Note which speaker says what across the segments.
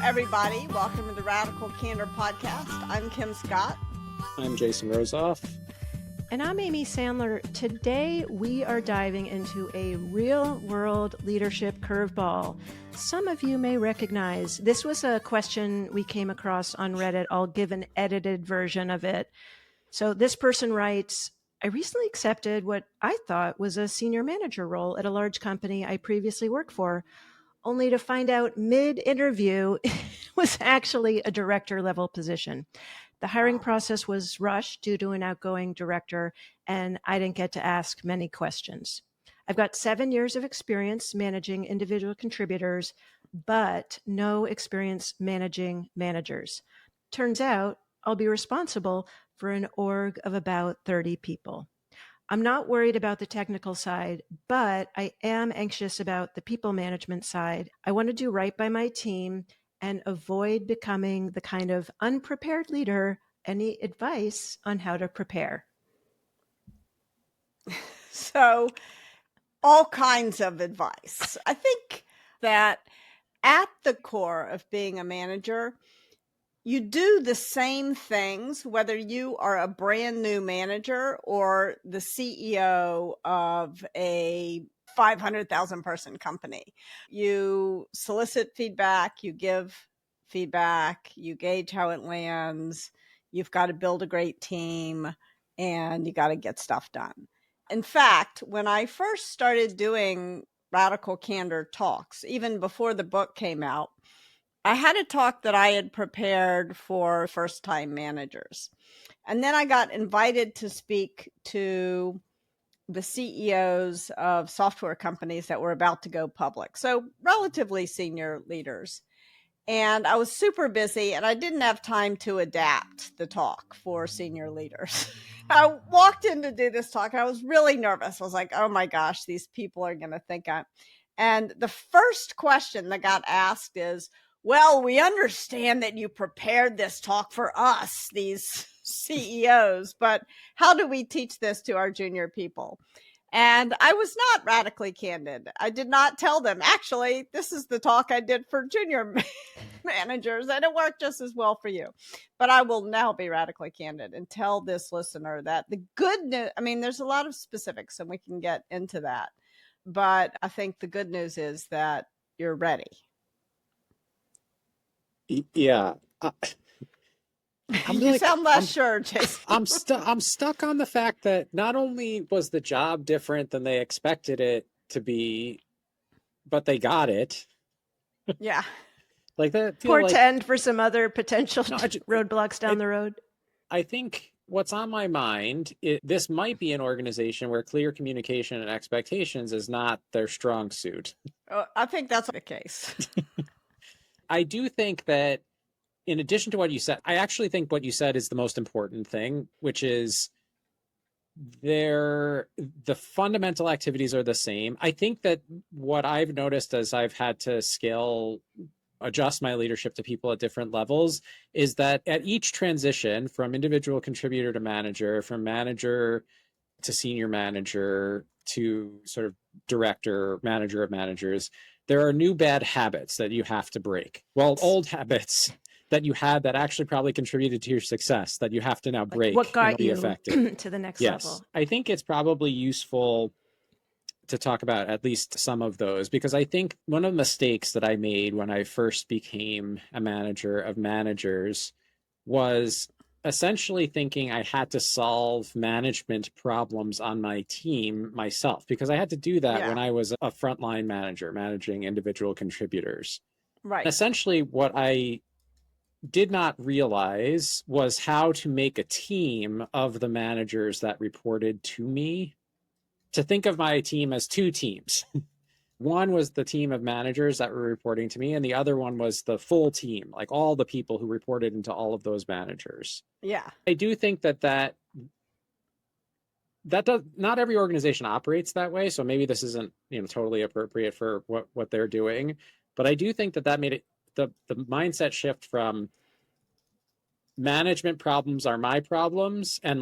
Speaker 1: everybody. Welcome to the Radical Candor Podcast. I'm Kim Scott.
Speaker 2: I'm Jason Rosoff.
Speaker 3: And I'm Amy Sandler. Today, we are diving into a real-world leadership curveball. Some of you may recognize this was a question we came across on Reddit. I'll give an edited version of it. So this person writes, I recently accepted what I thought was a senior manager role at a large company I previously worked for, only to find out mid-interview it was actually a director-level position. The hiring process was rushed due to an outgoing director, and I didn't get to ask many questions. I've got 7 years of experience managing individual contributors, but no experience managing managers. Turns out I'll be responsible for an org of about 30 people. I'm not worried about the technical side, but I am anxious about the people management side. I want to do right by my team and avoid becoming the kind of unprepared leader. Any advice on how to prepare?
Speaker 1: So, all kinds of advice. I think that at the core of being a manager, you do the same things, whether you are a brand new manager or the CEO of a 500,000 person company. You solicit feedback, you give feedback, you gauge how it lands, you've got to build a great team, and you got to get stuff done. In fact, when I first started doing Radical Candor talks, even before the book came out, I had a talk that I had prepared for first-time managers. And then I got invited to speak to the CEOs of software companies that were about to go public. So relatively senior leaders. And I was super busy and I didn't have time to adapt the talk for senior leaders. I walked in to do this talk and I was really nervous. I was like, oh my gosh, these people are going to think I'm... And the first question that got asked is, well, we understand that you prepared this talk for us, these CEOs, but how do we teach this to our junior people? And I was not radically candid. I did not tell them, actually, this is the talk I did for junior managers, and it worked just as well for you. But I will now be radically candid and tell this listener that the good news, I mean, there's a lot of specifics and we can get into that. But I think the good news is that you're ready.
Speaker 2: Yeah.
Speaker 1: You sound less sure, Jason.
Speaker 2: I'm stuck on the fact that not only was the job different than they expected it to be, but they got it.
Speaker 1: Yeah.
Speaker 2: Like that.
Speaker 3: Portend for some other potential roadblocks down the road.
Speaker 2: I think what's on my mind, this might be an organization where clear communication and expectations is not their strong suit.
Speaker 1: I think that's the case.
Speaker 2: I do think that in addition to what you said, I actually think what you said is the most important thing, which is the fundamental activities are the same. I think that what I've noticed as I've had to adjust my leadership to people at different levels is that at each transition from individual contributor to manager, from manager to senior manager to sort of director, manager of managers, there are new bad habits that you have to break. Well, old habits that you had that actually probably contributed to your success that you have to now break.
Speaker 3: What got you
Speaker 2: effective.
Speaker 3: to the next
Speaker 2: Yes.
Speaker 3: level?
Speaker 2: I think it's probably useful to talk about at least some of those, because I think one of the mistakes that I made when I first became a manager of managers was essentially thinking I had to solve management problems on my team myself, because I had to do that when I was a frontline manager managing individual contributors.
Speaker 1: Right.
Speaker 2: Essentially, what I did not realize was how to make a team of the managers that reported to me, to think of my team as two teams. One was the team of managers that were reporting to me, and the other one was the full team, like all the people who reported into all of those managers.
Speaker 1: Yeah.
Speaker 2: I do think that does not every organization operates that way, so maybe this isn't totally appropriate for what they're doing, but I do think that made it the mindset shift from management problems are my problems and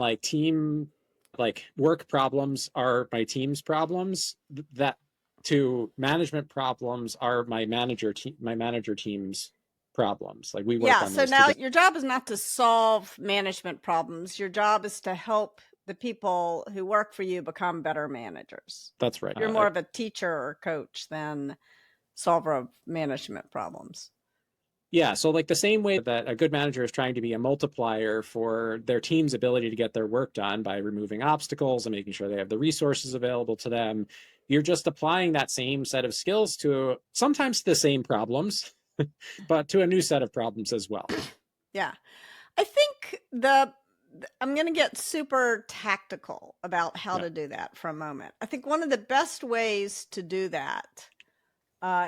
Speaker 2: work problems are my team's problems, that to management problems are my manager team's problems. Like we work
Speaker 1: Yeah.
Speaker 2: on
Speaker 1: So
Speaker 2: those
Speaker 1: now
Speaker 2: together.
Speaker 1: your job is not to solve management problems. Your job is to help the people who work for you become better managers.
Speaker 2: That's right.
Speaker 1: You're more of a teacher or coach than solver of management problems.
Speaker 2: Yeah. So like the same way that a good manager is trying to be a multiplier for their team's ability to get their work done by removing obstacles and making sure they have the resources available to them, you're just applying that same set of skills to sometimes the same problems, but to a new set of problems as well.
Speaker 1: Yeah. I think I'm going to get super tactical about how to do that for a moment. I think one of the best ways to do that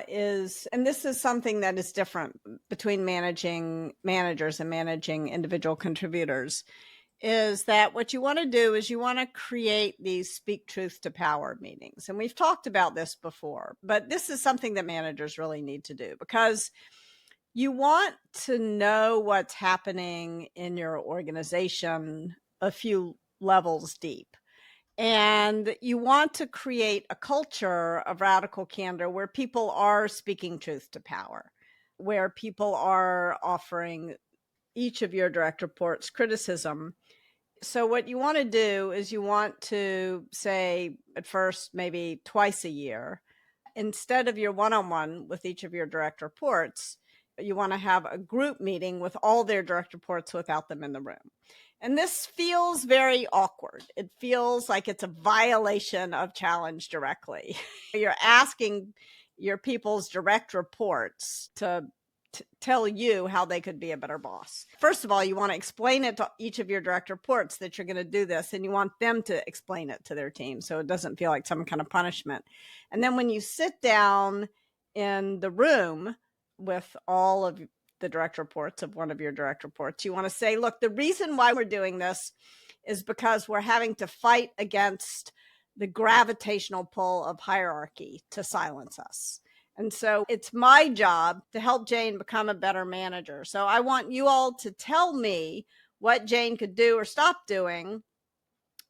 Speaker 1: is, and this is something that is different between managing managers and managing individual contributors, is that what you want to do is you want to create these speak truth to power meetings. And we've talked about this before, but this is something that managers really need to do, because you want to know what's happening in your organization a few levels deep. And you want to create a culture of radical candor where people are speaking truth to power, where people are offering each of your direct reports criticism. So what you want to do is you want to say at first, maybe twice a year, instead of your one-on-one with each of your direct reports, you want to have a group meeting with all their direct reports without them in the room. And this feels very awkward. It feels like it's a violation of challenge directly. You're asking your people's direct reports to tell you how they could be a better boss. First of all, you want to explain it to each of your direct reports that you're going to do this, and you want them to explain it to their team so it doesn't feel like some kind of punishment. And then when you sit down in the room with all of the direct reports of one of your direct reports, you want to say, look, the reason why we're doing this is because we're having to fight against the gravitational pull of hierarchy to silence us. And so it's my job to help Jane become a better manager. So I want you all to tell me what Jane could do or stop doing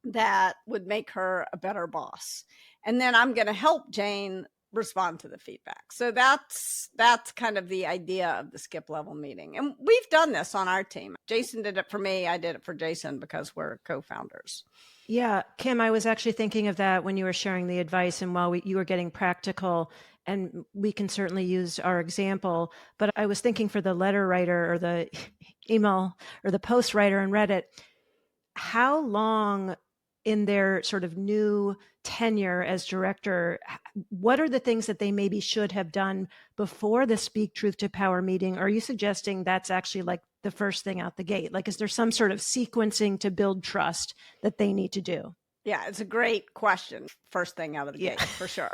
Speaker 1: that would make her a better boss. And then I'm going to help Jane respond to the feedback. So that's kind of the idea of the skip level meeting. And we've done this on our team. Jason did it for me. I did it for Jason because we're co-founders.
Speaker 3: Yeah, Kim, I was actually thinking of that when you were sharing the advice, and while you were getting practical, and we can certainly use our example, but I was thinking for the letter writer or the email or the post writer on Reddit, how long in their sort of new tenure as director, what are the things that they maybe should have done before the Speak Truth to Power meeting? Are you suggesting that's actually like the first thing out the gate? Like, is there some sort of sequencing to build trust that they need to do?
Speaker 1: Yeah, it's a great question. First thing out of the gate, for sure.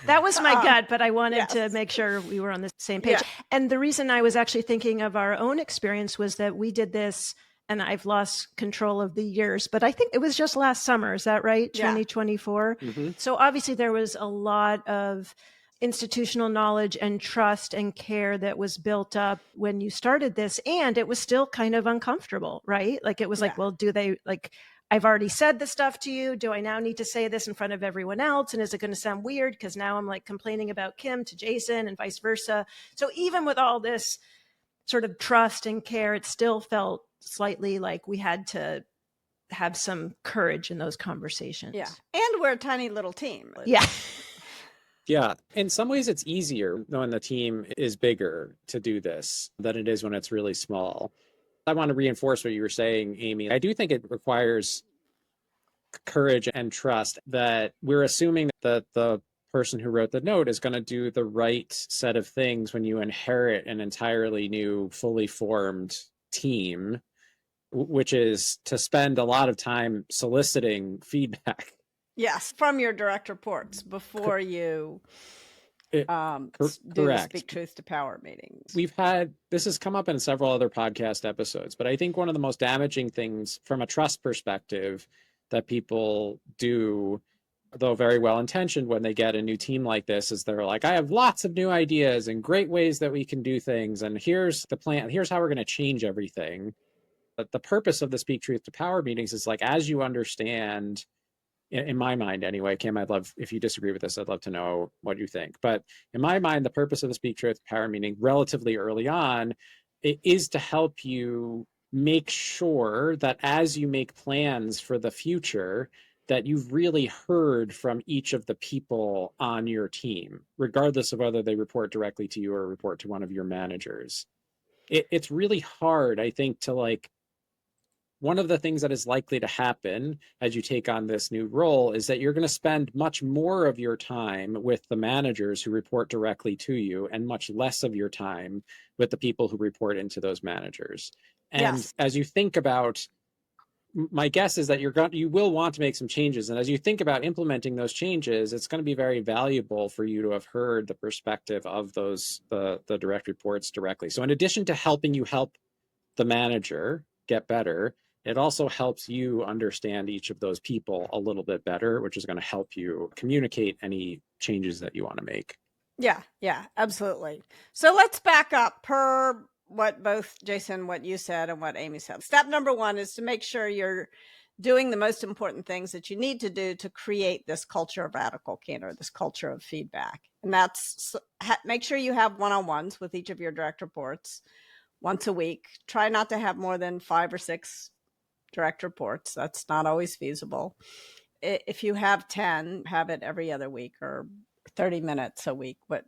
Speaker 3: That was my gut, but I wanted to make sure we were on the same page. Yeah. And the reason I was actually thinking of our own experience was that we did this, and I've lost control of the years, but I think it was just last summer. Is that right? 2024. Mm-hmm. So obviously there was a lot of institutional knowledge and trust and care that was built up when you started this, and it was still kind of uncomfortable, right? Like it was like, well, do they like, I've already said this stuff to you. Do I now need to say this in front of everyone else? And is it going to sound weird? Because now I'm like complaining about Kim to Jason and vice versa. So even with all this sort of trust and care, it still felt slightly like we had to have some courage in those conversations.
Speaker 1: Yeah. And we're a tiny little team.
Speaker 3: Yeah.
Speaker 2: Yeah. In some ways, it's easier when the team is bigger to do this than it is when it's really small. I want to reinforce what you were saying, Amy. I do think it requires courage and trust that we're assuming that the person who wrote the note is going to do the right set of things when you inherit an entirely new, fully formed team, which is to spend a lot of time soliciting feedback.
Speaker 1: Yes, from your direct reports before you do the Speak Truth to Power meetings.
Speaker 2: This has come up in several other podcast episodes, but I think one of the most damaging things from a trust perspective that people do, though very well intentioned, when they get a new team like this, is they're like, I have lots of new ideas and great ways that we can do things, and here's the plan, here's how we're going to change everything. But the purpose of the Speak Truth to Power meetings is like, as you understand in my mind anyway. Kim, I'd love, if you disagree with this, I'd love to know what you think. But in my mind, the purpose of the Speak Truth, Power meeting relatively early on, it is to help you make sure that as you make plans for the future, that you've really heard from each of the people on your team, regardless of whether they report directly to you or report to one of your managers. It's really hard, I think, to like, one of the things that is likely to happen as you take on this new role is that you're going to spend much more of your time with the managers who report directly to you and much less of your time with the people who report into those managers. And
Speaker 1: Yes.
Speaker 2: as you think about, my guess is that you will want to make some changes. And as you think about implementing those changes, it's going to be very valuable for you to have heard the perspective of the direct reports directly. So in addition to helping you help the manager get better, it also helps you understand each of those people a little bit better, which is going to help you communicate any changes that you want to make.
Speaker 1: Yeah, absolutely. So let's back up per what both Jason, what you said and what Amy said. Step number 1 is to make sure you're doing the most important things that you need to do to create this culture of radical candor, this culture of feedback. And that's make sure you have one-on-ones with each of your direct reports once a week. Try not to have more than 5 or 6 direct reports. That's not always feasible. If you have 10, have it every other week or 30 minutes a week, but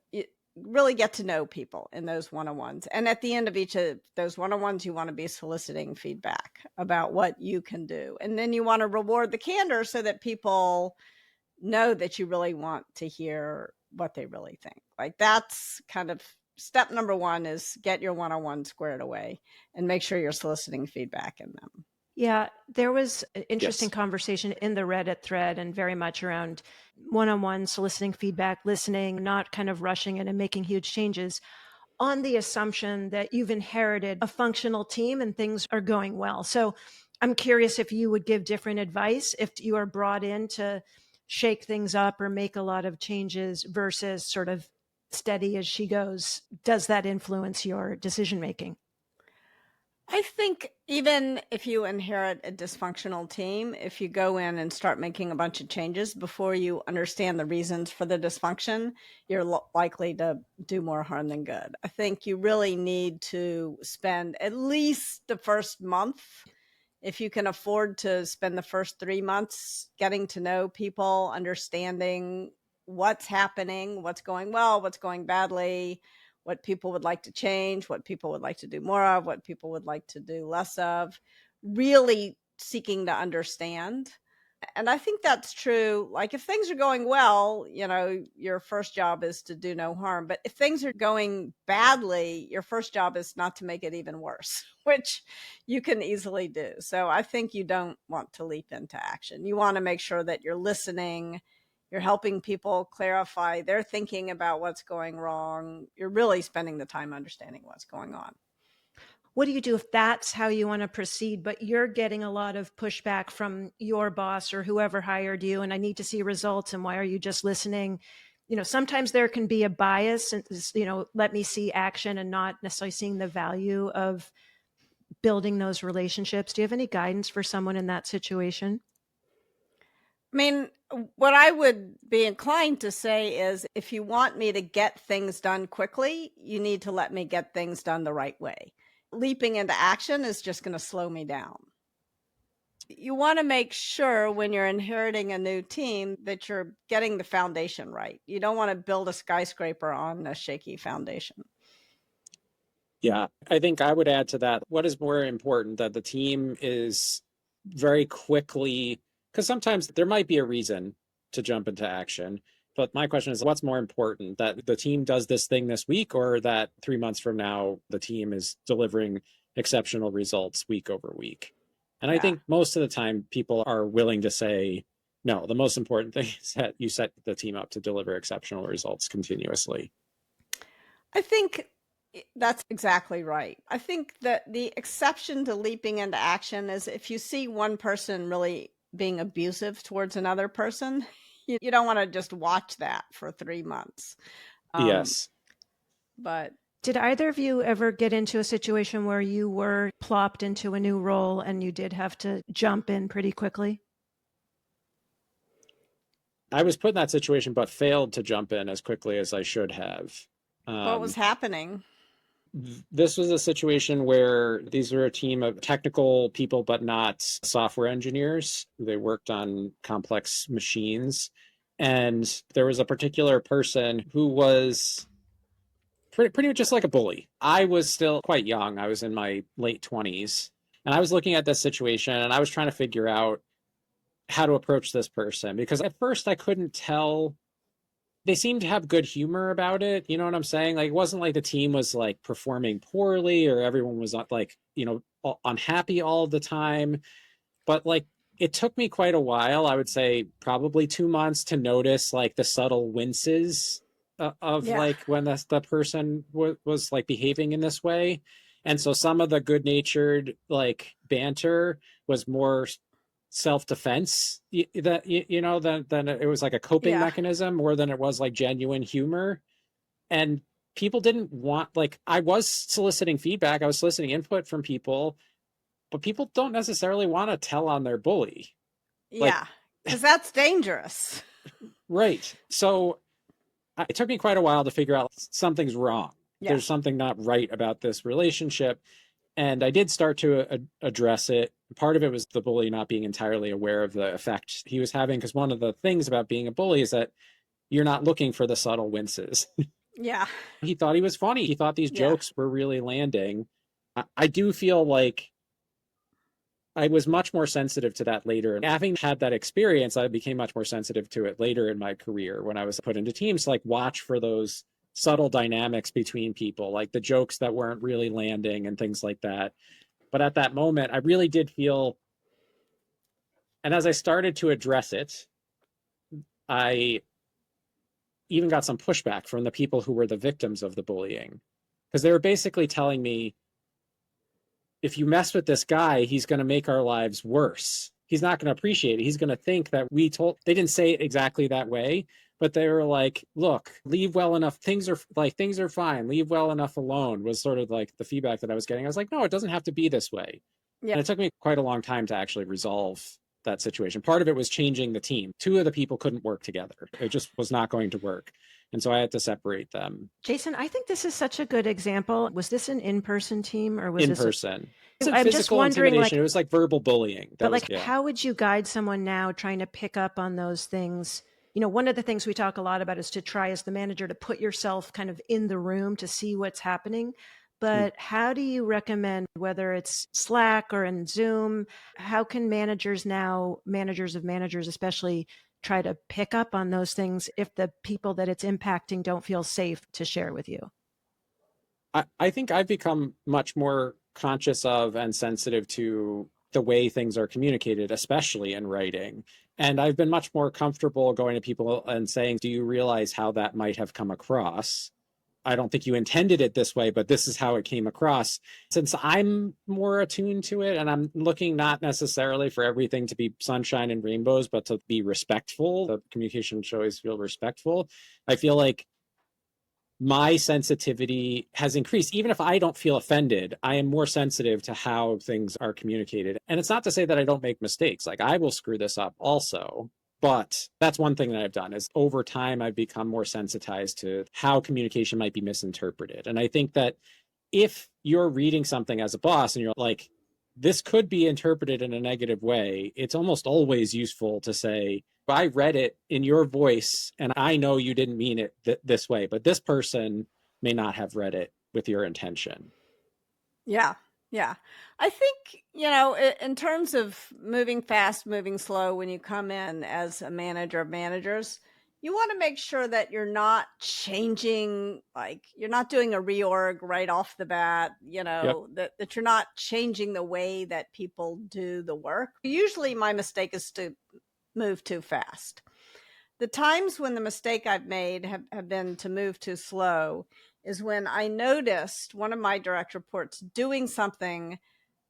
Speaker 1: really get to know people in those one-on-ones. And at the end of each of those one-on-ones, you want to be soliciting feedback about what you can do. And then you want to reward the candor so that people know that you really want to hear what they really think. Like, that's kind of step number 1, is get your one-on-one squared away and make sure you're soliciting feedback in them.
Speaker 3: Yeah, there was an interesting
Speaker 2: Yes.
Speaker 3: conversation in the Reddit thread, and very much around one-on-one soliciting feedback, listening, not kind of rushing it and making huge changes, on the assumption that you've inherited a functional team and things are going well. So I'm curious if you would give different advice if you are brought in to shake things up or make a lot of changes versus sort of steady as she goes. Does that influence your decision making?
Speaker 1: I think even if you inherit a dysfunctional team, if you go in and start making a bunch of changes before you understand the reasons for the dysfunction, you're likely to do more harm than good. I think you really need to spend at least the first month, if you can afford to spend the first 3 months getting to know people, understanding what's happening, what's going well, what's going badly, what people would like to change, what people would like to do more of, what people would like to do less of, really seeking to understand. And I think that's true. Like, if things are going well, your first job is to do no harm. But if things are going badly, your first job is not to make it even worse, which you can easily do. So I think you don't want to leap into action. You want to make sure that you're listening, you're helping people clarify their thinking about what's going wrong. You're really spending the time understanding what's going on.
Speaker 3: What do you do if that's how you want to proceed, but you're getting a lot of pushback from your boss or whoever hired you, and I need to see results, and why are you just listening? Sometimes there can be a bias and, let me see action and not necessarily seeing the value of building those relationships. Do you have any guidance for someone in that situation?
Speaker 1: I mean, what I would be inclined to say is, if you want me to get things done quickly, you need to let me get things done the right way. Leaping into action is just going to slow me down. You want to make sure when you're inheriting a new team that you're getting the foundation right. You don't want to build a skyscraper on a shaky foundation.
Speaker 2: Yeah, I think I would add to that, what is more important, that the team is very quickly, because sometimes there might be a reason to jump into action. But my question is, what's more important, that the team does this thing this week, or that 3 months from now, the team is delivering exceptional results week over week? And I think most of the time people are willing to say, no, the most important thing is that you set the team up to deliver exceptional results continuously.
Speaker 1: I think that's exactly right. I think that the exception to leaping into action is if you see one person really being abusive towards another person, you don't want to just watch that for 3 months.
Speaker 2: Yes.
Speaker 1: But
Speaker 3: did either of you ever get into a situation where you were plopped into a new role and you did have to jump in pretty quickly?
Speaker 2: I was put in that situation, but failed to jump in as quickly as I should have.
Speaker 1: What was happening?
Speaker 2: This was a situation where these were a team of technical people, but not software engineers. They worked on complex machines. And there was a particular person who was pretty much just like a bully. I was still quite young. I was in my late 20s. And I was looking at this situation and I was trying to figure out how to approach this person because at first I couldn't tell. They seemed to have good humor about it. You know what I'm saying? Like, it wasn't like the team was like performing poorly or everyone was like, unhappy all the time. But like, it took me quite a while, I would say probably 2 months to notice like the subtle winces of like when the person was like behaving in this way. And so some of the good natured like banter was more self-defense than it was like a coping mechanism more than it was like genuine humor. And people didn't want, like, I was soliciting feedback, I was soliciting input from people, but people don't necessarily want to tell on their bully.
Speaker 1: Because that's dangerous.
Speaker 2: Right. So it took me quite a while to figure out something's wrong. There's something not right about this relationship. And I did start to address it. Part of it was the bully not being entirely aware of the effect he was having, because one of the things about being a bully is that you're not looking for the subtle winces. He thought he was funny. He thought these jokes were really landing. I do feel like I was much more sensitive to that later. And having had that experience, I became much more sensitive to it later in my career when I was put into teams to like watch for those subtle dynamics between people, like the jokes that weren't really landing and things like that. But at that moment, I really did feel, and as I started to address it, I even got some pushback from the people who were the victims of the bullying, because they were basically telling me, if you mess with this guy, he's going to make our lives worse. He's not going to appreciate it. He's going to think that they didn't say it exactly that way, but they were like, look, leave well enough. Things are fine. Leave well enough alone was sort of like the feedback that I was getting. I was like, no, it doesn't have to be this way. And it took me quite a long time to actually resolve that situation. Part of it was changing the team. Two of the people couldn't work together. It just was not going to work. And so I had to separate them.
Speaker 3: Jason, I think this is such a good example. Was this an in-person team or was
Speaker 2: in
Speaker 3: this
Speaker 2: person? It wasn't
Speaker 3: I'm
Speaker 2: physical
Speaker 3: just wondering,
Speaker 2: intimidation. It was like verbal bullying.
Speaker 3: How would you guide someone now trying to pick up on those things? One of the things we talk a lot about is to try as the manager to put yourself kind of in the room to see what's happening. But how do you recommend, whether it's Slack or in Zoom, how can managers now, managers of managers especially, try to pick up on those things if the people that it's impacting don't feel safe to share with you?
Speaker 2: I think I've become much more conscious of and sensitive to the way things are communicated, especially in writing. And I've been much more comfortable going to people and saying, do you realize how that might have come across? I don't think you intended it this way, but this is how it came across. Since I'm more attuned to it and I'm looking not necessarily for everything to be sunshine and rainbows, but to be respectful, the communication should always feel respectful. I feel like my sensitivity has increased. Even if I don't feel offended, I am more sensitive to how things are communicated. And it's not to say that I don't make mistakes. Like, I will screw this up also. But that's one thing that I've done is over time, I've become more sensitized to how communication might be misinterpreted. And I think that if you're reading something as a boss and you're like, this could be interpreted in a negative way, it's almost always useful to say, I read it in your voice and I know you didn't mean it this way, but this person may not have read it with your intention.
Speaker 1: Yeah. I think, in terms of moving fast, moving slow, when you come in as a manager of managers, you want to make sure that you're not changing, like you're not doing a reorg right off the bat, that you're not changing the way that people do the work. Usually my mistake is to move too fast. The times when the mistake I've made have been to move too slow is when I noticed one of my direct reports doing something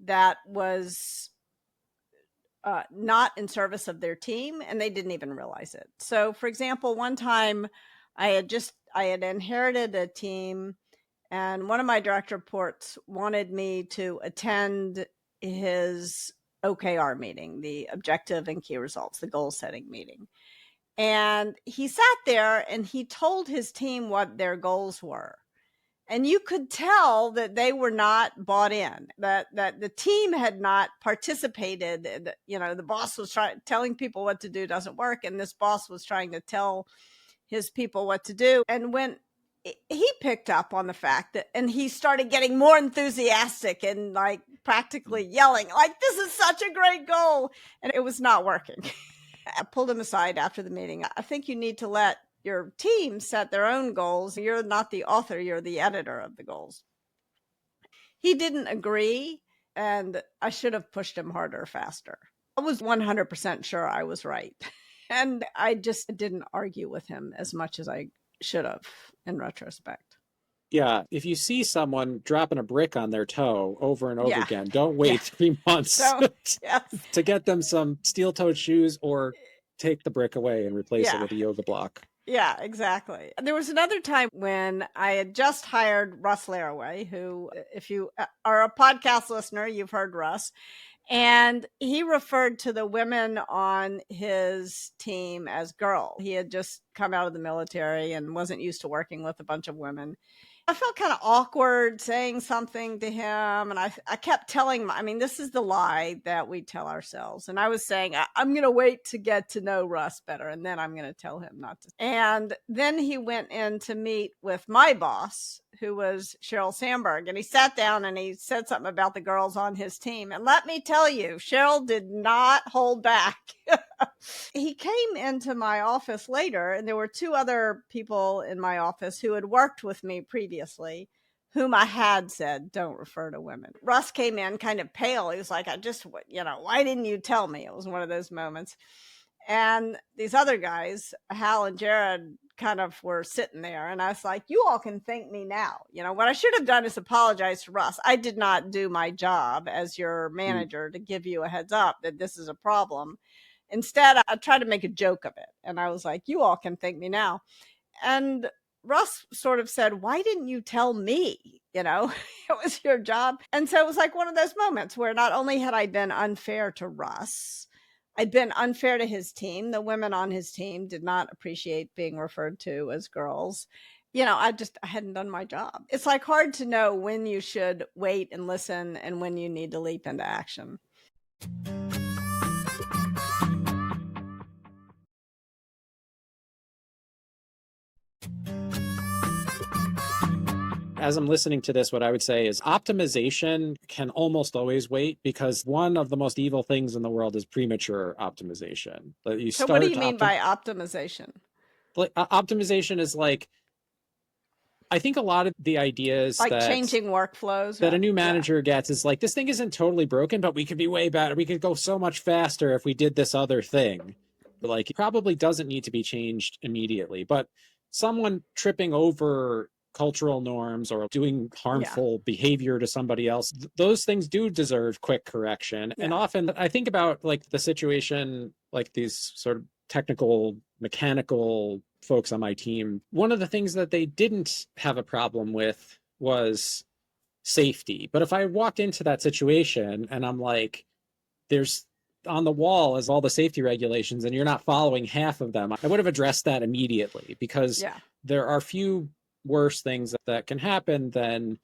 Speaker 1: that was not in service of their team, and they didn't even realize it. So, for example, one time I had inherited a team, and one of my direct reports wanted me to attend his OKR meeting, the objective and key results, the goal setting meeting. And he sat there and he told his team what their goals were. And you could tell that they were not bought in, that the team had not participated. You know, the boss was telling people what to do doesn't work. And this boss was trying to tell his people what to do. And when he picked up on the fact that, and he started getting more enthusiastic and like practically yelling, like, this is such a great goal. And it was not working. I pulled him aside after the meeting. I think you need to let your team set their own goals. You're not the author, you're the editor of the goals. He didn't agree, and I should have pushed him harder, faster. I was 100% sure I was right. And I just didn't argue with him as much as I should have in retrospect.
Speaker 2: Yeah, if you see someone dropping a brick on their toe over and over
Speaker 1: Yeah.
Speaker 2: again, don't wait 3 months
Speaker 1: Yes.
Speaker 2: to get them some steel-toed shoes or take the brick away and replace it with a yoga block.
Speaker 1: Yeah, exactly. There was another time when I had just hired Russ Laraway, who, if you are a podcast listener, you've heard Russ. And he referred to the women on his team as girl. He had just come out of the military and wasn't used to working with a bunch of women. I felt kind of awkward saying something to him. And I kept telling him, I mean, this is the lie that we tell ourselves. And I was saying, I'm going to wait to get to know Russ better. And then I'm going to tell him not to. And then he went in to meet with my boss, who was Sheryl Sandberg. And he sat down and he said something about the girls on his team. And let me tell you, Sheryl did not hold back. He came into my office later, and there were two other people in my office who had worked with me previously, whom I had said, don't refer to women. Russ came in kind of pale. He was like, why didn't you tell me? It was one of those moments. And these other guys, Hal and Jared, kind of were sitting there. And I was like, you all can thank me now. You know, what I should have done is apologize to Russ. I did not do my job as your manager to give you a heads up that this is a problem. Instead, I tried to make a joke of it. And I was like, you all can thank me now. And Russ sort of said, why didn't you tell me? You know, it was your job. And so it was like one of those moments where not only had I been unfair to Russ, I'd been unfair to his team. The women on his team did not appreciate being referred to as girls. You know, I hadn't done my job. It's like hard to know when you should wait and listen and when you need to leap into action.
Speaker 2: As I'm listening to this, what I would say is optimization can almost always wait, because one of the most evil things in the world is premature optimization.
Speaker 1: So what do you mean by optimization?
Speaker 2: Optimization is like, I think a lot of the ideas
Speaker 1: like
Speaker 2: that
Speaker 1: changing workflows
Speaker 2: that a new manager gets is like, this thing isn't totally broken, but we could be way better. We could go so much faster if we did this other thing. Like, it probably doesn't need to be changed immediately, but someone tripping over cultural norms or doing harmful behavior to somebody else, those things do deserve quick correction. And often I think about like the situation, like these sort of technical, mechanical folks on my team. One of the things that they didn't have a problem with was safety. But if I walked into that situation and I'm like, there's on the wall is all the safety regulations and you're not following half of them, I would have addressed that immediately, because there are few worse things that can happen than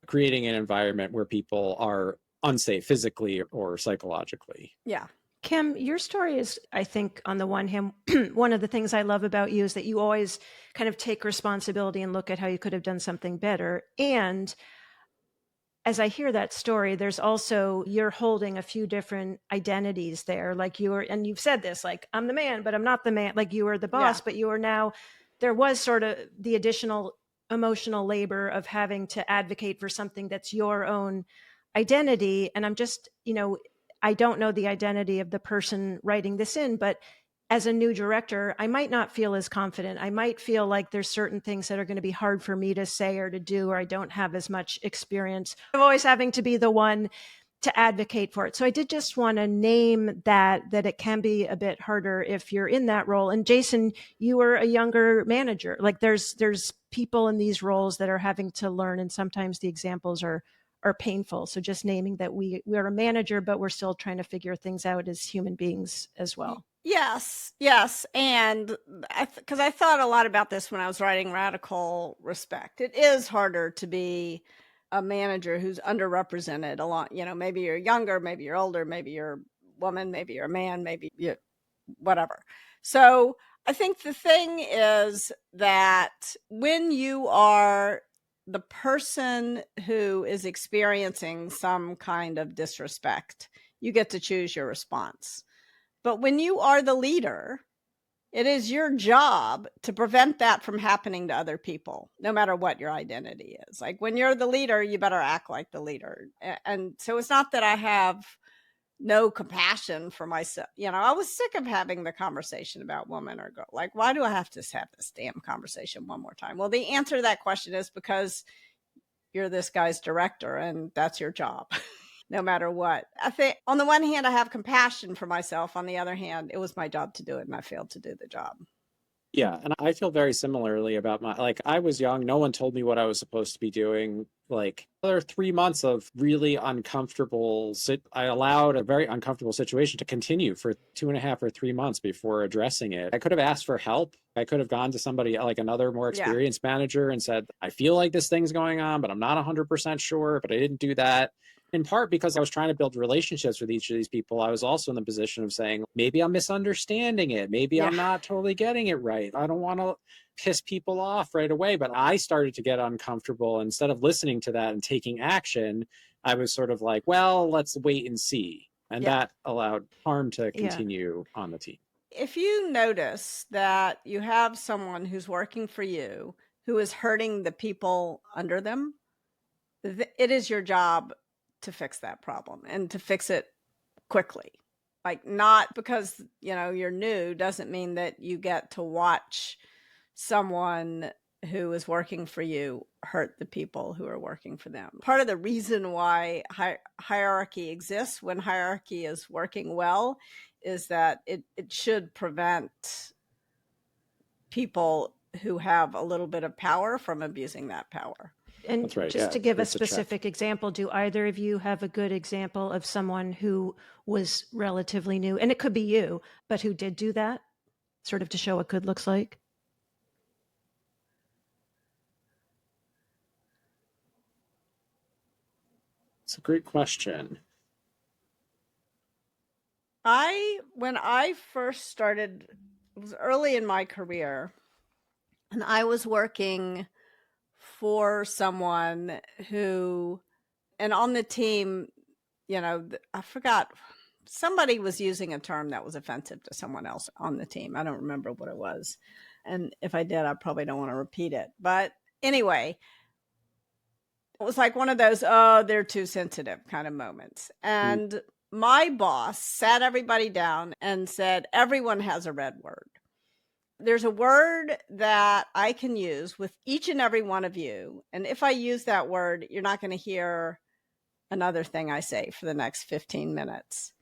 Speaker 2: creating an environment where people are unsafe physically or psychologically.
Speaker 1: Yeah.
Speaker 3: Kim, your story is, I think, on the one hand, one of the things I love about you is that you always kind of take responsibility and look at how you could have done something better. And as I hear that story, there's also, you're holding a few different identities there. Like and you've said this, like, I'm the man, but I'm not the man. Like, you were the boss, but you are now, there was sort of the additional emotional labor of having to advocate for something that's your own identity. And I'm just, I don't know the identity of the person writing this in, but as a new director, I might not feel as confident. I might feel like there's certain things that are going to be hard for me to say or to do, or I don't have as much experience of always having to be the one to advocate for it. So I did just want to name that it can be a bit harder if you're in that role. And Jason, you were a younger manager. Like there's people in these roles that are having to learn, and sometimes the examples are painful. So just naming that we're a manager, but we're still trying to figure things out as human beings as well.
Speaker 1: Yes. And because I thought a lot about this when I was writing Radical Respect. It is harder to be a manager who's underrepresented a lot. Maybe you're younger, maybe you're older, maybe you're a woman, maybe you're a man, maybe you whatever. So I think the thing is that when you are the person who is experiencing some kind of disrespect, you get to choose your response. But when you are the leader, it is your job to prevent that from happening to other people, no matter what your identity is. Like when you're the leader, you better act like the leader. And so it's not that I have no compassion for myself. I was sick of having the conversation about woman or girl. Like, why do I have to have this damn conversation one more time? Well, the answer to that question is because you're this guy's director and that's your job. No matter what. I think on the one hand, I have compassion for myself. On the other hand, it was my job to do it and I failed to do the job.
Speaker 2: Yeah, and I feel very similarly about I was young, no one told me what I was supposed to be doing. Like, there are 3 months of really uncomfortable, I allowed a very uncomfortable situation to continue for 2.5 or 3 months before addressing it. I could have asked for help. I could have gone to somebody like another more experienced manager and said, I feel like this thing's going on, but I'm not 100% sure, but I didn't do that. In part because I was trying to build relationships with each of these people. I was also in the position of saying, maybe I'm misunderstanding it. Maybe I'm not totally getting it right. I don't want to piss people off right away. But I started to get uncomfortable. Instead of listening to that and taking action, I was sort of like, well, let's wait and see. And that allowed harm to continue on the team.
Speaker 1: If you notice that you have someone who's working for you who is hurting the people under them, it is your job to fix that problem and to fix it quickly. Like, not because, you're new doesn't mean that you get to watch someone who is working for you hurt the people who are working for them. Part of the reason why hierarchy exists when hierarchy is working well is that it should prevent people who have a little bit of power from abusing that power.
Speaker 3: And just to give a specific example, do either of you have a good example of someone who was relatively new, and it could be you, but who did do that, sort of to show what good looks like?
Speaker 2: It's a great question.
Speaker 1: When I first started, it was early in my career, and I was working for someone who, and on the team, I forgot, somebody was using a term that was offensive to someone else on the team. I don't remember what it was. And if I did, I probably don't want to repeat it. But anyway, it was like one of those, they're too sensitive kind of moments. And my boss sat everybody down and said, everyone has a red word. There's a word that I can use with each and every one of you. And if I use that word, you're not going to hear another thing I say for the next 15 minutes.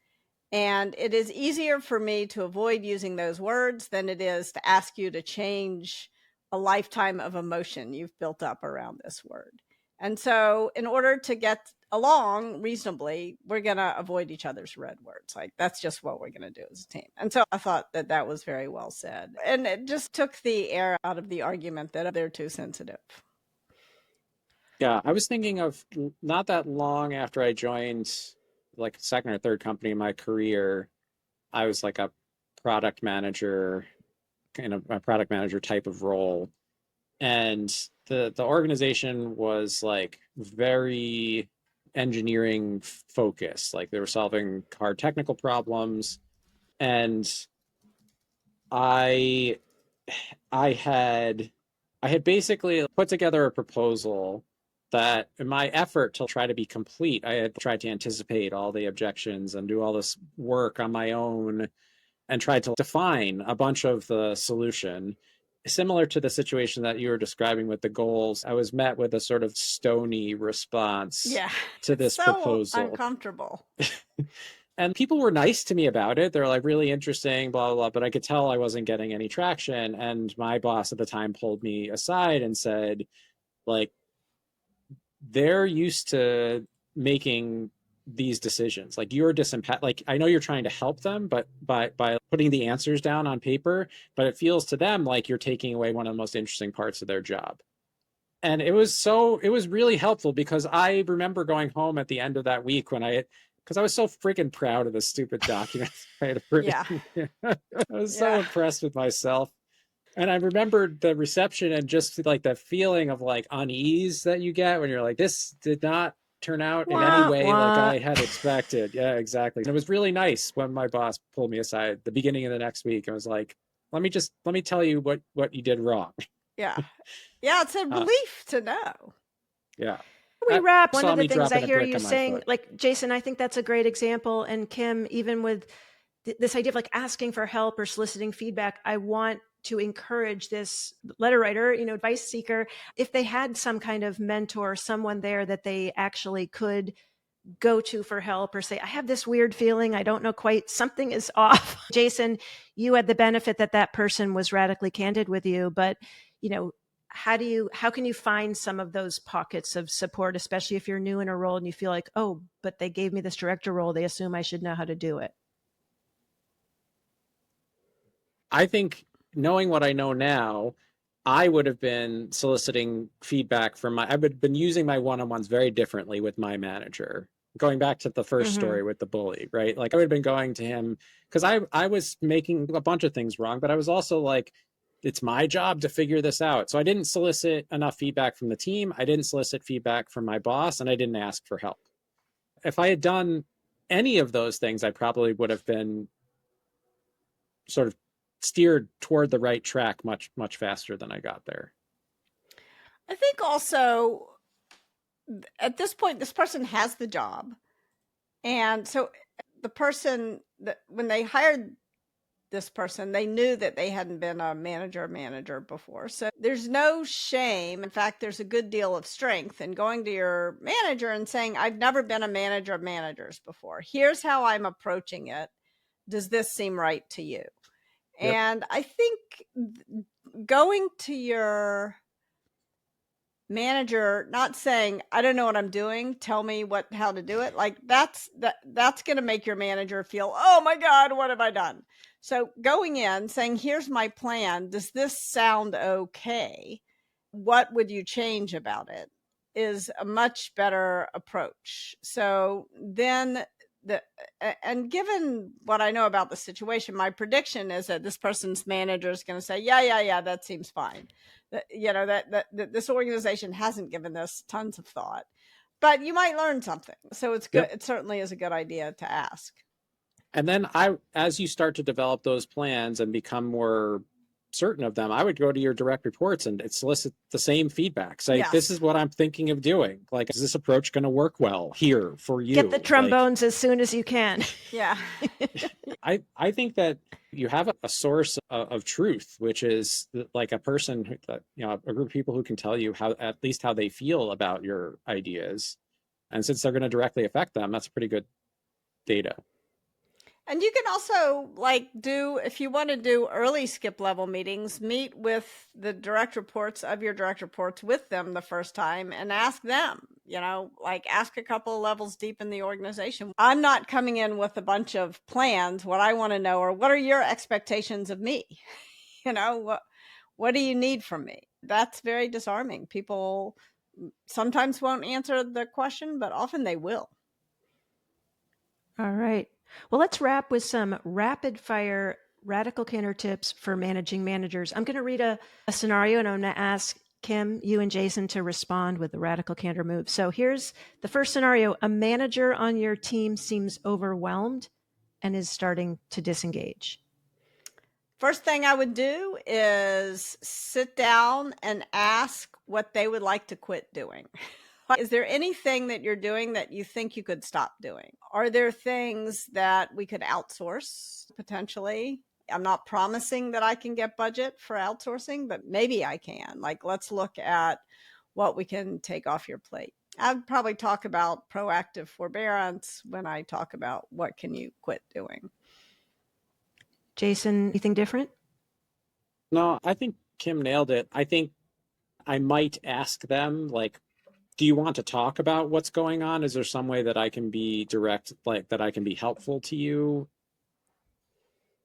Speaker 1: And it is easier for me to avoid using those words than it is to ask you to change a lifetime of emotion you've built up around this word. And so in order to get along reasonably, we're going to avoid each other's red words. Like, that's just what we're going to do as a team. And so I thought that was very well said. And it just took the air out of the argument that they're too sensitive.
Speaker 2: Yeah, I was thinking of not that long after I joined like second or third company in my career, I was like a product manager, kind of a product manager type of role. And the organization was like very engineering focused. Like they were solving hard technical problems. And I had basically put together a proposal that in my effort to try to be complete, I had tried to anticipate all the objections and do all this work on my own and tried to define a bunch of the solution. Similar to the situation that you were describing with the goals, I was met with a sort of stony response to this proposal.
Speaker 1: Uncomfortable.
Speaker 2: And people were nice to me about it. They're like, really interesting, blah, blah, blah. But I could tell I wasn't getting any traction. And my boss at the time pulled me aside and said, like, they're used to making these decisions. Like you're like I know you're trying to help them, but by putting the answers down on paper, but it feels to them like you're taking away one of the most interesting parts of their job. And it was really helpful, because I remember going home at the end of that week because I was so freaking proud of the stupid documents I had written.
Speaker 1: Yeah.
Speaker 2: I was so impressed with myself. And I remembered the reception and just like the feeling of like unease that you get when you're like, this did not turn out in any way like I had expected. Yeah, exactly. And it was really nice when my boss pulled me aside at the beginning of the next week and was like, let me tell you what you did wrong.
Speaker 1: Yeah. Yeah, it's a relief to know.
Speaker 2: Yeah.
Speaker 3: We wrap. One of the things I hear you saying, like, Jason, I think that's a great example. And Kim, even with this idea of like asking for help or soliciting feedback, I want to encourage this letter writer, advice seeker, if they had some kind of mentor, someone there that they actually could go to for help, or say, I have this weird feeling, I don't know quite, something is off. Jason, you had the benefit that person was radically candid with you, but how can you find some of those pockets of support, especially if you're new in a role and you feel like, oh, but they gave me this director role, they assume I should know how to do it?
Speaker 2: I think, knowing what I know now, I would have been soliciting feedback I would have been using my one-on-ones very differently with my manager. Going back to the first story with the bully, right? Like I would have been going to him because I was making a bunch of things wrong, but I was also like, it's my job to figure this out. So I didn't solicit enough feedback from the team. I didn't solicit feedback from my boss, and I didn't ask for help. If I had done any of those things, I probably would have been sort of steered toward the right track much faster than I got there.
Speaker 1: I think also at this point, this person has the job. And so the person that when they hired this person, they knew that they hadn't been a manager before. So there's no shame. In fact, there's a good deal of strength in going to your manager and saying, I've never been a manager of managers before. Here's how I'm approaching it. Does this seem right to you? Yep. And I think going to your manager, not saying, I don't know what I'm doing, tell me how to do it. Like that's going to make your manager feel, oh my God, what have I done? So going in saying, here's my plan. Does this sound okay? What would you change about it? Is a much better approach. So then and given what I know about the situation, my prediction is that this person's manager is going to say, yeah, that seems fine. That this organization hasn't given this tons of thought, but you might learn something. So it's good. Yep. It certainly is a good idea to ask.
Speaker 2: And then as you start to develop those plans and become more certain of them, I would go to your direct reports and solicit the same feedback. Say, yes, this is what I'm thinking of doing. Like, is this approach going to work well here for you?
Speaker 3: Get the trombones as soon as you can.
Speaker 1: Yeah.
Speaker 2: I think that you have a source of truth, which is like a person, a group of people who can tell you at least how they feel about your ideas. And since they're going to directly affect them, that's pretty good data.
Speaker 1: And you can also if you want to do early skip level meetings, meet with the direct reports of your direct reports with them the first time and ask them, ask a couple of levels deep in the organization. I'm not coming in with a bunch of plans. What I want to know are, what are your expectations of me? What do you need from me? That's very disarming. People sometimes won't answer the question, but often they will.
Speaker 3: All right. Well, let's wrap with some rapid fire radical candor tips for managing managers. I'm going to read a scenario, and I'm going to ask Kim, you and Jason to respond with the radical candor move. So here's the first scenario. A manager on your team seems overwhelmed and is starting to disengage.
Speaker 1: First thing I would do is sit down and ask what they would like to quit doing. Is there anything that you're doing that you think you could stop doing? Are there things that we could outsource potentially? I'm not promising that I can get budget for outsourcing, but maybe I can. Let's look at what we can take off your plate. I'd probably talk about proactive forbearance when I talk about what can you quit doing.
Speaker 3: Jason, anything different?
Speaker 2: No, I think Kim nailed it. I think I might ask them, do you want to talk about what's going on? Is there some way that I can be direct, like that I can be helpful to you?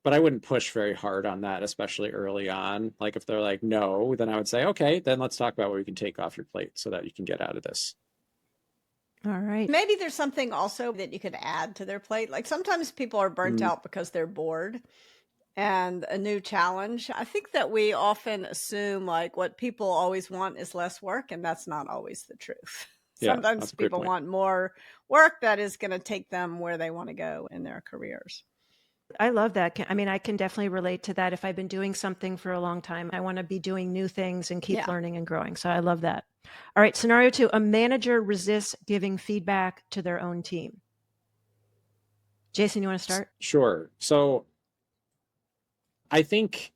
Speaker 2: But I wouldn't push very hard on that, especially early on. Like if they're like, no, then I would say, okay, then let's talk about what we can take off your plate so that you can get out of this.
Speaker 3: All right.
Speaker 1: Maybe there's something also that you could add to their plate. Like sometimes people are burnt out because they're bored and a new challenge. I think that we often assume like what people always want is less work, and that's not always the truth.
Speaker 2: Yeah,
Speaker 1: Sometimes people want more work that is going to take them where they want to go in their careers.
Speaker 3: I love that. I mean, I can definitely relate to that. If I've been doing something for a long time, I want to be doing new things and keep learning and growing. So I love that. All right. Scenario 2, a manager resists giving feedback to their own team. Jason, you want to start?
Speaker 2: Sure. So I think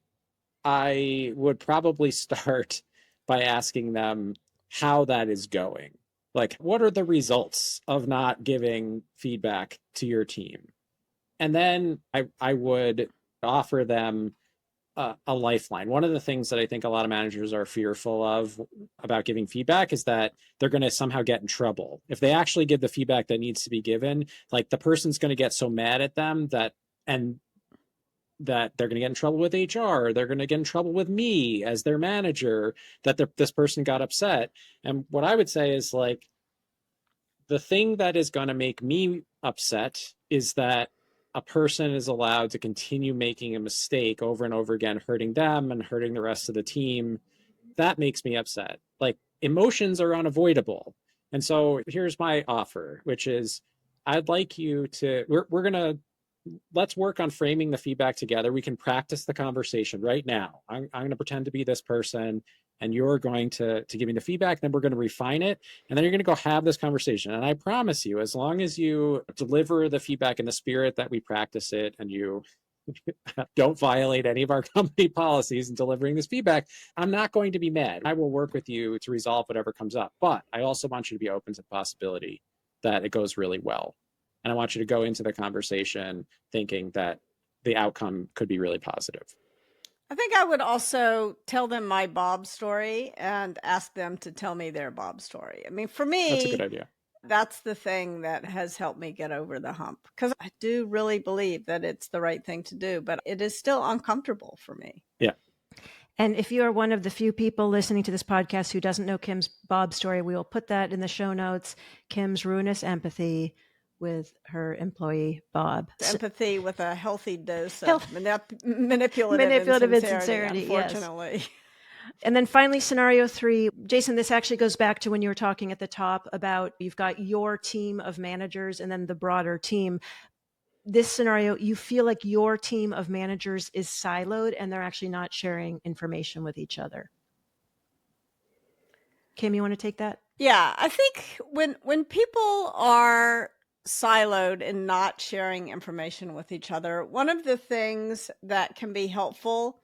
Speaker 2: I would probably start by asking them how that is going. Like, what are the results of not giving feedback to your team? And then I would offer them a lifeline. One of the things that I think a lot of managers are fearful of about giving feedback is that they're going to somehow get in trouble. If they actually give the feedback that needs to be given, like the person's going to get so mad at them that they're going to get in trouble with HR, they're going to get in trouble with me as their manager, that this person got upset. And what I would say is like, the thing that is going to make me upset is that a person is allowed to continue making a mistake over and over again, hurting them and hurting the rest of the team. That makes me upset. Like emotions are unavoidable. And so here's my offer, which is I'd like you to, let's work on framing the feedback together. We can practice the conversation right now. I'm going to pretend to be this person and you're going to give me the feedback. Then we're going to refine it. And then you're going to go have this conversation. And I promise you, as long as you deliver the feedback in the spirit that we practice it and you don't violate any of our company policies in delivering this feedback, I'm not going to be mad. I will work with you to resolve whatever comes up. But I also want you to be open to the possibility that it goes really well. And I want you to go into the conversation thinking that the outcome could be really positive.
Speaker 1: I think I would also tell them my Bob story and ask them to tell me their Bob story. I mean, for me,
Speaker 2: that's a good idea.
Speaker 1: That's the thing that has helped me get over the hump, because I do really believe that it's the right thing to do, but it is still uncomfortable for me.
Speaker 2: Yeah.
Speaker 3: And if you are one of the few people listening to this podcast who doesn't know Kim's Bob story, we will put that in the show notes. Kim's ruinous empathy with her employee, Bob.
Speaker 1: Empathy with a healthy dose of manipulative insincerity, unfortunately.
Speaker 3: Yes. And then finally, scenario 3, Jason, this actually goes back to when you were talking at the top about you've got your team of managers and then the broader team. This scenario, you feel like your team of managers is siloed and they're actually not sharing information with each other. Kim, you want to take that?
Speaker 1: Yeah, I think when people are siloed and not sharing information with each other, one of the things that can be helpful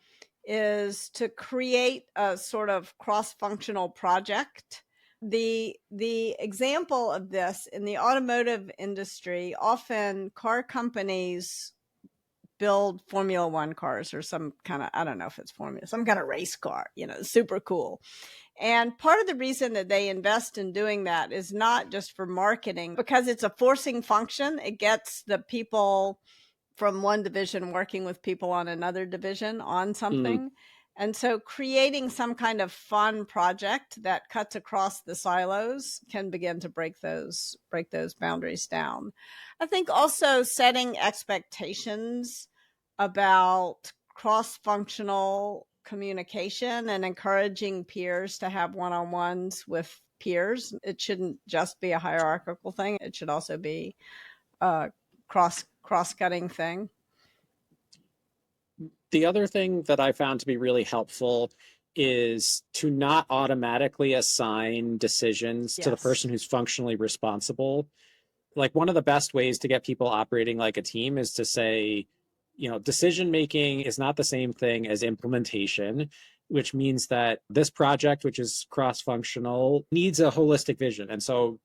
Speaker 1: is to create a sort of cross-functional project. The example of this in the automotive industry, often car companies build Formula One cars or some kind of, I don't know if it's some kind of race car, super cool. And part of the reason that they invest in doing that is not just for marketing, because it's a forcing function. It gets the people from one division working with people on another division on something. And so creating some kind of fun project that cuts across the silos can begin to break those boundaries down. I think also setting expectations about cross-functional communication and encouraging peers to have one-on-ones with peers. It shouldn't just be a hierarchical thing. It should also be a cross-cutting thing.
Speaker 2: The other thing that I found to be really helpful is to not automatically assign decisions to the person who's functionally responsible. Like one of the best ways to get people operating like a team is to say, decision making is not the same thing as implementation, which means that this project, which is cross-functional, needs a holistic vision. And so,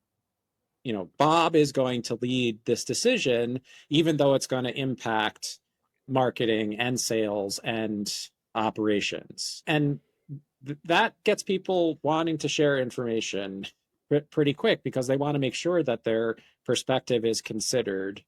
Speaker 2: Bob is going to lead this decision, even though it's going to impact marketing and sales and operations. And that gets people wanting to share information pretty quick because they want to make sure that their perspective is considered.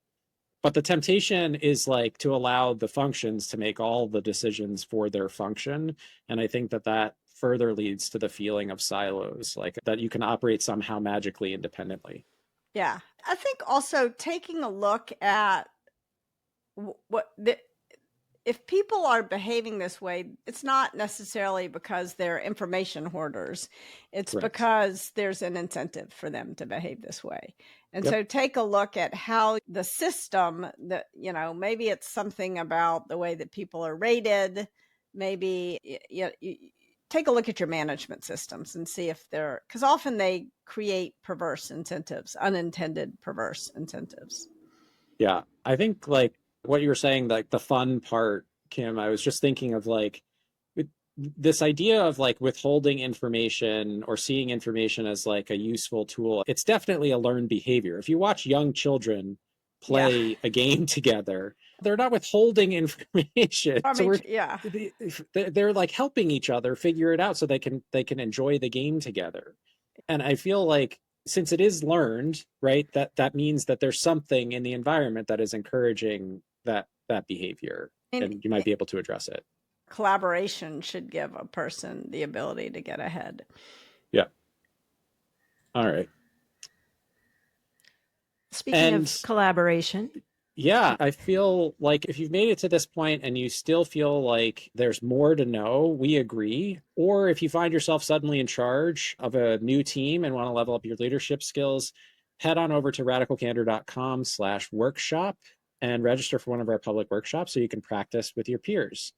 Speaker 2: But the temptation is like to allow the functions to make all the decisions for their function. And I think that further leads to the feeling of silos, like that you can operate somehow magically independently.
Speaker 1: Yeah. I think also taking a look at if people are behaving this way, it's not necessarily because they're information hoarders. It's
Speaker 2: Correct.
Speaker 1: because there's an incentive for them to behave this way. And
Speaker 2: Yep.
Speaker 1: so take a look at how the system that, maybe it's something about the way that people are rated. Maybe you take a look at your management systems and see if because often they create perverse incentives, unintended perverse incentives.
Speaker 2: Yeah. I think like what you were saying, like the fun part, Kim, I was just thinking of like this idea of like withholding information or seeing information as like a useful tool. It's definitely a learned behavior. If you watch young children play a game together, they're not withholding information. They're like helping each other figure it out so they can enjoy the game together. And I feel like since it is learned, right, that means that there's something in the environment that is encouraging that behavior, and you might be able to address it.
Speaker 1: Collaboration should give a person the ability to get ahead.
Speaker 2: Yeah. All right.
Speaker 3: Speaking of collaboration.
Speaker 2: Yeah, I feel like if you've made it to this point and you still feel like there's more to know, we agree. Or if you find yourself suddenly in charge of a new team and want to level up your leadership skills, head on over to radicalcandor.com/workshop and register for one of our public workshops so you can practice with your peers.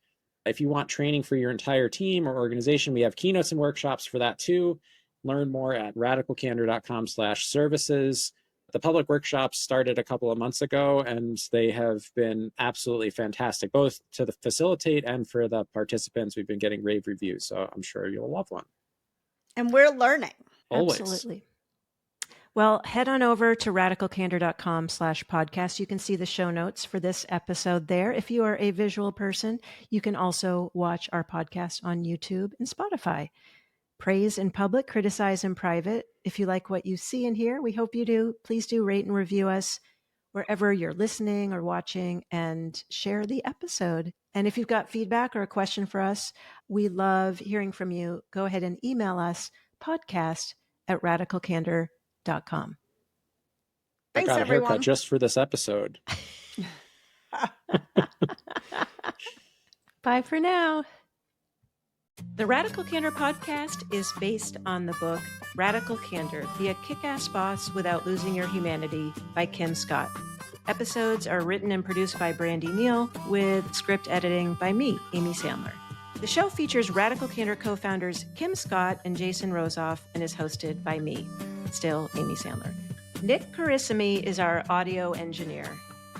Speaker 2: If you want training for your entire team or organization, we have keynotes and workshops for that too. Learn more at radicalcandor.com/services. The public workshops started a couple of months ago, and they have been absolutely fantastic, both to facilitate and for the participants. We've been getting rave reviews, so I'm sure you'll love one.
Speaker 1: And we're learning.
Speaker 2: Always.
Speaker 3: Absolutely. Well, head on over to radicalcandor.com/podcast. You can see the show notes for this episode there. If you are a visual person, you can also watch our podcast on YouTube and Spotify. Praise in public, criticize in private. If you like what you see and hear, we hope you do. Please do rate and review us wherever you're listening or watching, and share the episode. And if you've got feedback or a question for us, we love hearing from you. Go ahead and email us, podcast@radicalcandor.com.
Speaker 1: Thanks,
Speaker 2: I got
Speaker 1: everyone.
Speaker 2: a haircut just for this episode.
Speaker 3: Bye for now. The Radical Candor Podcast is based on the book Radical Candor, Be a Kick-Ass Boss Without Losing Your Humanity by Kim Scott. Episodes are written and produced by Brandy Neal with script editing by me, Amy Sandler. The show features Radical Candor co-founders Kim Scott and Jason Rosoff and is hosted by me, still Amy Sandler. Nick Carissimi is our audio engineer.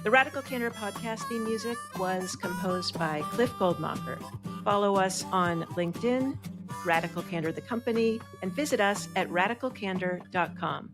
Speaker 3: The Radical Candor Podcast theme music was composed by Cliff Goldmacher. Follow us on LinkedIn, Radical Candor the Company, and visit us at radicalcandor.com.